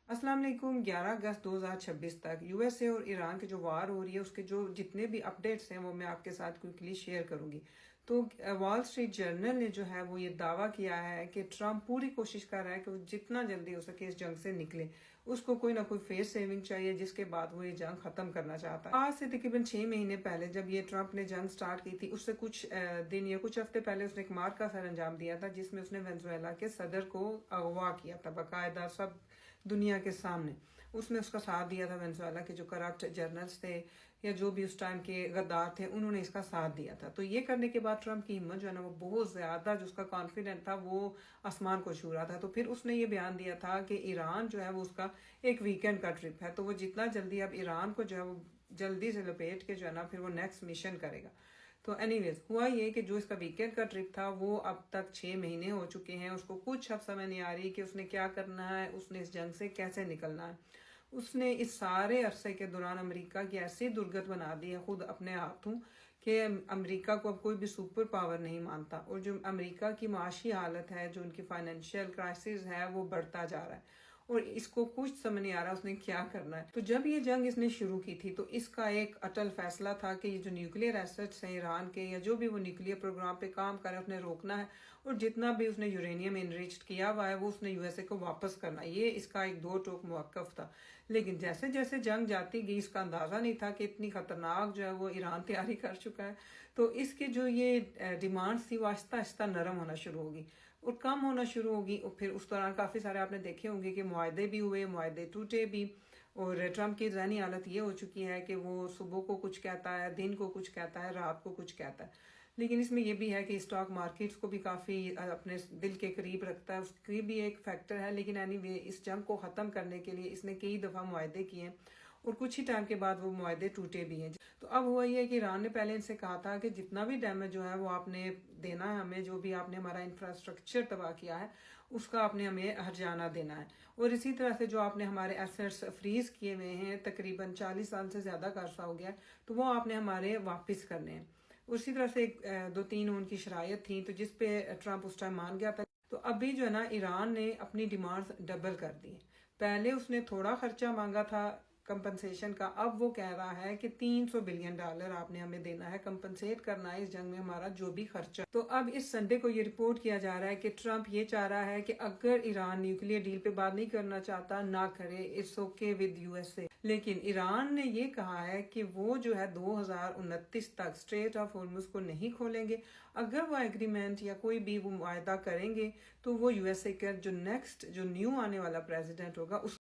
अस्सलाम वालेकुम। 11 अगस्त 2026 तक यूएसए और ईरान की जो वार हो रही है उसके जो जितने भी अपडेट्स हैं वो मैं आपके साथ क्विकली शेयर करूंगी। तो वॉल स्ट्रीट जर्नल ने जो है वो ये दावा किया है कि ट्रंप पूरी कोशिश कर रहा है कि वो जितना जल्दी हो सके इस जंग से निकले। उसको कोई ना कोई फेस सेविंग चाहिए जिसके बाद वो ये जंग खत्म करना चाहता है। आज से तकरीबन 6 महीने पहले जब ये ट्रंप ने जंग स्टार्ट की थी उससे कुछ दिन या कुछ हफ्ते पहले उसने एक मार का सर अंजाम दिया था जिसमें उसने वेनेजुएला के सदर को अगवा किया था बाकायदा सब दुनिया के सामने। उसने उसका साथ दिया था। वेनेजुएला के जो करप्ट जर्नल्स थे या जो भी उस टाइम के गद्दार थे उन्होंने इसका साथ दिया था। तो ये करने के बाद ट्रंप की हिम्मत जो है ना वो बहुत ज्यादा, जो उसका कॉन्फिडेंट था वो आसमान को छू रहा था। तो फिर उसने ये बयान दिया था कि ईरान जो है वो उसका एक वीकेंड का ट्रिप है, तो वो जितना जल्दी अब ईरान को जो है वो जल्दी से लपेट के जो है ना फिर वो नेक्स्ट मिशन करेगा। तो एनीवेज हुआ ये कि जो इसका वीकेंड का ट्रिप था वो अब तक 6 महीने हो चुके हैं। उसको कुछ अब समझ नहीं आ रही कि उसने क्या करना है, उसने इस जंग से कैसे निकलना है। उसने इस सारे अरसे के दौरान अमेरिका की ऐसी दुर्गत बना दी है खुद अपने हाथों कि अमेरिका को अब कोई भी सुपर पावर नहीं मानता। और जो अमेरिका की माशी हालत है, जो उनकी फाइनेंशियल क्राइसिस है वो बढ़ता जा रहा है और इसको कुछ समझ नहीं आ रहा उसने क्या करना है। तो जब ये जंग इसने शुरू की थी तो इसका एक अटल फैसला था कि ये जो न्यूक्लियर एसेट्स हैं ईरान के या जो भी वो न्यूक्लियर प्रोग्राम पे काम कर रहे हैं उसने रोकना है और जितना भी उसने यूरेनियम इनरिच्ड किया हुआ है वो उसने यूएसए को वापस करना। ये इसका एक दो टोक मौकफ था। लेकिन जैसे जैसे जंग जाती गई इसका अंदाजा नहीं था कि इतनी खतरनाक जो है वो ईरान तैयारी कर चुका है। तो इसकी जो ये डिमांड्स थी वो आहिस्ता आहिस्ता नरम होना शुरू होगी और कम होना शुरू होगी। और फिर उस दौरान काफ़ी सारे आपने देखे होंगे कि मुआहदे भी हुए, मुआहदे टूटे भी। और ट्रंप की ज़हनी हालत ये हो चुकी है कि वो सुबह को कुछ कहता है, दिन को कुछ कहता है, रात को कुछ कहता है। लेकिन इसमें यह भी है कि स्टॉक मार्केट्स को भी काफ़ी अपने दिल के करीब रखता है, उसकी भी एक फैक्टर है। लेकिन एनीवे इस जंग को ख़त्म करने के लिए इसने कई दफ़ा मुआहदे किए हैं और कुछ ही टाइम के बाद वो मुआहदे टूटे भी हैं। तो अब हुआ ये है कि ईरान ने पहले इनसे कहा था कि जितना भी डैमेज जो है वो आपने देना है हमें, जो भी आपने हमारा इंफ्रास्ट्रक्चर तबाह किया है उसका आपने हमें हर्जाना देना है। और इसी तरह से जो आपने हमारे एसेट्स फ्रीज किए हुए हैं, तकरीबन 40 साल से ज़्यादा का अरसा हो गया, तो वो आपने हमारे वापस करने हैं। उसी तरह से एक दो तीन उनकी शरायत थी तो जिस पे ट्रंप उस टाइम मान गया था। तो अभी जो है ना ईरान ने अपनी डिमांड्स डबल कर दी। पहले उसने थोड़ा खर्चा मांगा था कंपनसेशन का, अब वो कह रहा है कि $300 बिलियन आपने हमें देना है, कंपनसेट करना है इस जंग में हमारा जो भी खर्चा। तो अब इस संडे को ये रिपोर्ट किया जा रहा है कि ट्रंप ये चाह रहा है कि अगर ईरान न्यूक्लियर डील पे बात नहीं करना चाहता ना करे, इट्स ओके विद यूएसए। लेकिन ईरान ने ये कहा है कि वो जो है 2029 तक स्ट्रेट ऑफ हॉर्मुज को नहीं खोलेंगे। अगर वो एग्रीमेंट या कोई भी वो वायदा करेंगे तो वो यूएसए का जो नेक्स्ट जो न्यू आने वाला प्रेसिडेंट होगा